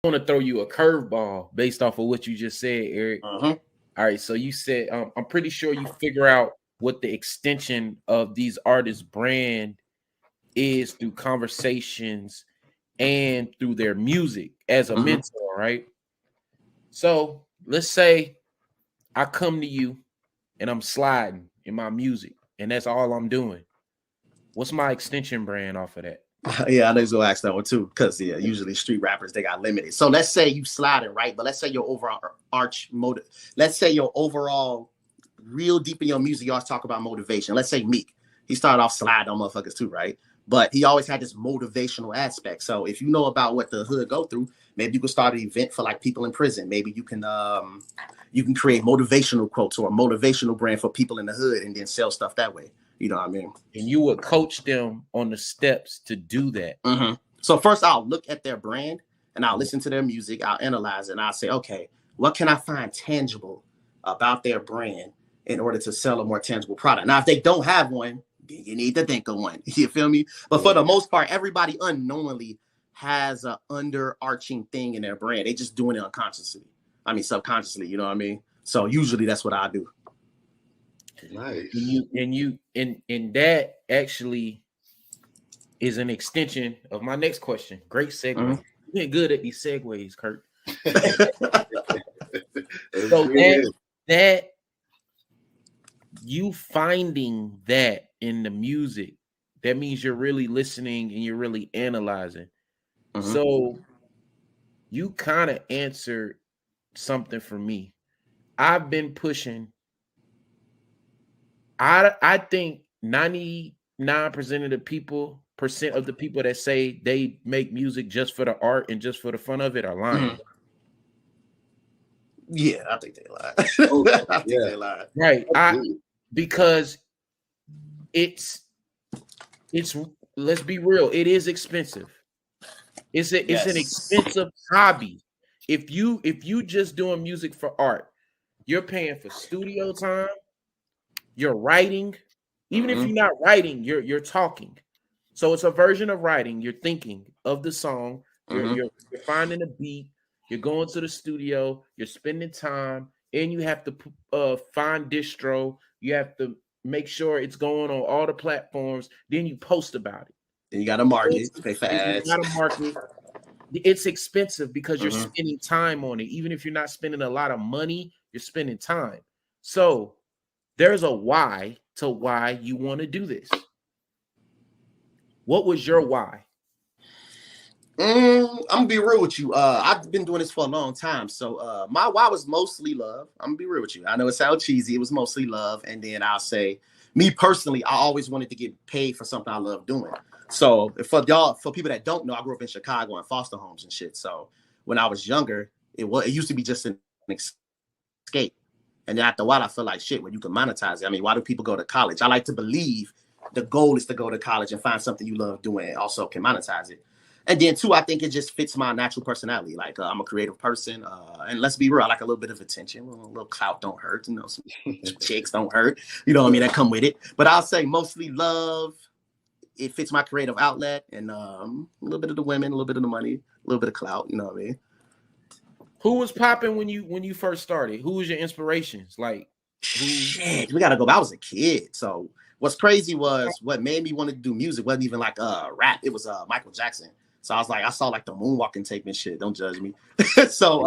want to throw you a curveball based off of what you just said, Eric. Uh-huh. All right, so you said I'm pretty sure you figure out what the extension of these artists' brand is through conversations and through their music as a mentor, right? So let's say I come to you and I'm sliding in my music, and that's all I'm doing. What's my extension brand off of that? Yeah, I know he's gonna ask that one too, because usually street rappers they got limited. So let's say you sliding, right? But let's say your overall let's say your overall real deep in your music, you always talk about motivation. Let's say Meek, he started off sliding on motherfuckers too, right? But he always had this motivational aspect. So if you know about what the hood go through, maybe you could start an event for like people in prison. Maybe you can create motivational quotes or a motivational brand for people in the hood and then sell stuff that way. You know what I mean? And you would coach them on the steps to do that. So first I'll look at their brand and I'll listen to their music. I'll analyze it and I'll say, okay, what can I find tangible about their brand in order to sell a more tangible product? Now, if they don't have one, then you need to think of one. You feel me? But for the most part, everybody unknowingly has an underarching thing in their brand. They just doing it unconsciously. I mean, subconsciously, you know what I mean? So usually that's what I do. Nice. And that actually is an extension of my next question. Great segue. You're good at these segues, Kurt. So that you finding that in the music, that means you're really listening and you're really analyzing. So you kind of answered something for me. I've been pushing. I think 99% of the people that say they make music just for the art and just for the fun of it are lying. Yeah, I think they lie. I think they lie. Right. Because it's let's be real, it is expensive. It's an expensive hobby. If you just doing music for art, you're paying for studio time, you're writing. Even if you're not writing, you're talking. So it's a version of writing. You're thinking of the song, you're finding a beat, you're going to the studio, you're spending time, and you have to find distro, you have to make sure it's going on all the platforms, then you post about it. Then you gotta market, pay for ads. You gotta market. It's expensive because you're spending time on it. Even if you're not spending a lot of money, you're spending time. So there's a why to why you want to do this. What was your why? I'm gonna be real with you. I've been doing this for a long time. So my why was mostly love. I'm gonna be real with you. I know it sounds cheesy. It was mostly love. And then I'll say, me personally, I always wanted to get paid for something I love doing. So for people that don't know, I grew up in Chicago in foster homes and shit. So when I was younger, it used to be just an escape. And then after a while, I feel like shit, when you can monetize it. I mean, why do people go to college? I like to believe the goal is to go to college and find something you love doing and also can monetize it. And then two, I think it just fits my natural personality. Like I'm a creative person. And let's be real, I like a little bit of attention. A little clout don't hurt. You know, some chicks don't hurt. You know what I mean? That come with it. But I'll say mostly love. It fits my creative outlet. And a little bit of the women, a little bit of the money, a little bit of clout. You know what I mean? Who was popping when you first started? Who was your inspirations? Like, shit, we gotta go. I was a kid. So what's crazy was what made me want to do music wasn't even like rap. It was Michael Jackson. So I was like, I saw like the moonwalking tape and shit. Don't judge me. So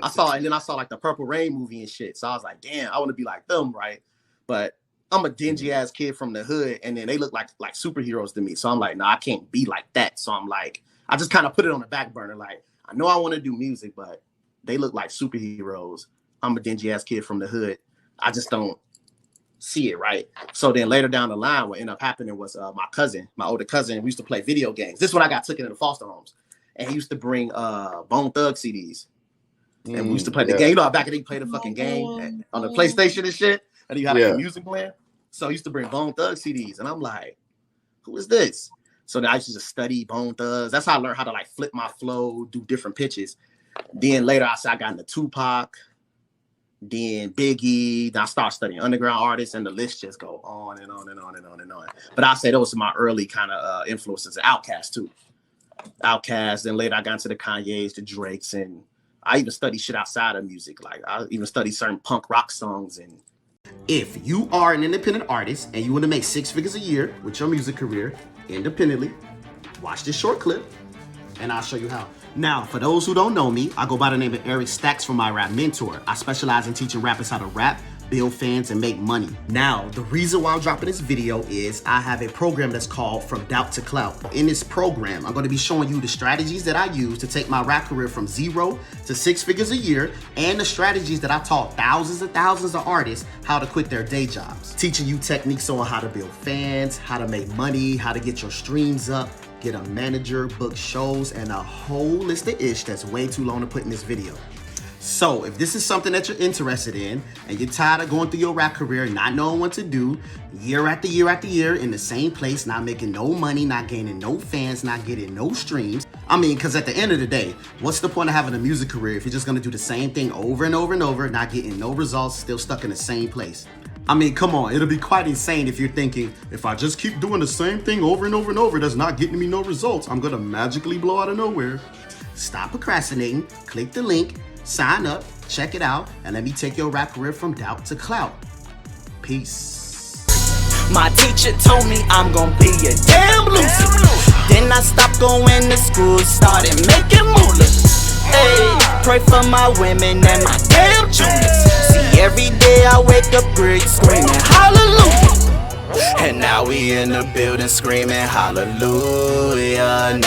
I saw like the Purple Rain movie and shit. So I was like, damn, I want to be like them, right? But I'm a dingy ass kid from the hood, and then they look like superheroes to me. So I'm like, no, I can't be like that. So I'm like, I just kind of put it on the back burner. Like, I know I want to do music, but they look like superheroes. I'm a dingy ass kid from the hood. I just don't see it, right? So then later down the line, what ended up happening was my older cousin, we used to play video games. This is when I got taken into foster homes. And he used to bring Bone Thug CDs. And we used to play the game. You know, back in the day, you played the fucking game on the PlayStation and shit. And you had like, a music playing. So he used to bring Bone Thug CDs. And I'm like, who is this? So then I used to just study Bone Thugs. That's how I learned how to like flip my flow, do different pitches. Then later I got into Tupac, then Biggie. Then I started studying underground artists, and the list just go on and on and on and on and on. But I say those are my early kind of influences. Outkast too. Outkast. Then later I got into the Kanye's, the Drakes, and I even studied shit outside of music. Like I even studied certain punk rock songs. And if you are an independent artist and you want to make 6 figures a year with your music career independently, watch this short clip and I'll show you how. Now, for those who don't know me, I go by the name of Stackz from my rap mentor. I specialize in teaching rappers how to rap, build fans, and make money. Now, the reason why I'm dropping this video is I have a program that's called From Doubt to Clout. In this program, I'm going to be showing you the strategies that I use to take my rap career from 0 to 6 figures a year, and the strategies that I taught thousands and thousands of artists how to quit their day jobs. Teaching you techniques on how to build fans, how to make money, how to get your streams up, get a manager, book shows, and a whole list of ish that's way too long to put in this video. So if this is something that you're interested in and you're tired of going through your rap career, not knowing what to do, year after year after year in the same place, not making no money, not gaining no fans, not getting no streams. I mean, because at the end of the day, what's the point of having a music career if you're just going to do the same thing over and over and over, not getting no results, still stuck in the same place? I mean, come on, it'll be quite insane if you're thinking, if I just keep doing the same thing over and over and over that's not getting me no results, I'm gonna magically blow out of nowhere. Stop procrastinating, click the link, sign up, check it out, and let me take your rap career from doubt to clout. Peace. My teacher told me I'm gonna be a damn loser. Then I stopped going to school, started making moolah. Hey, pray for my women and my damn juniors. See, every day I wake up great, screaming hallelujah. And now we in the building screaming hallelujah.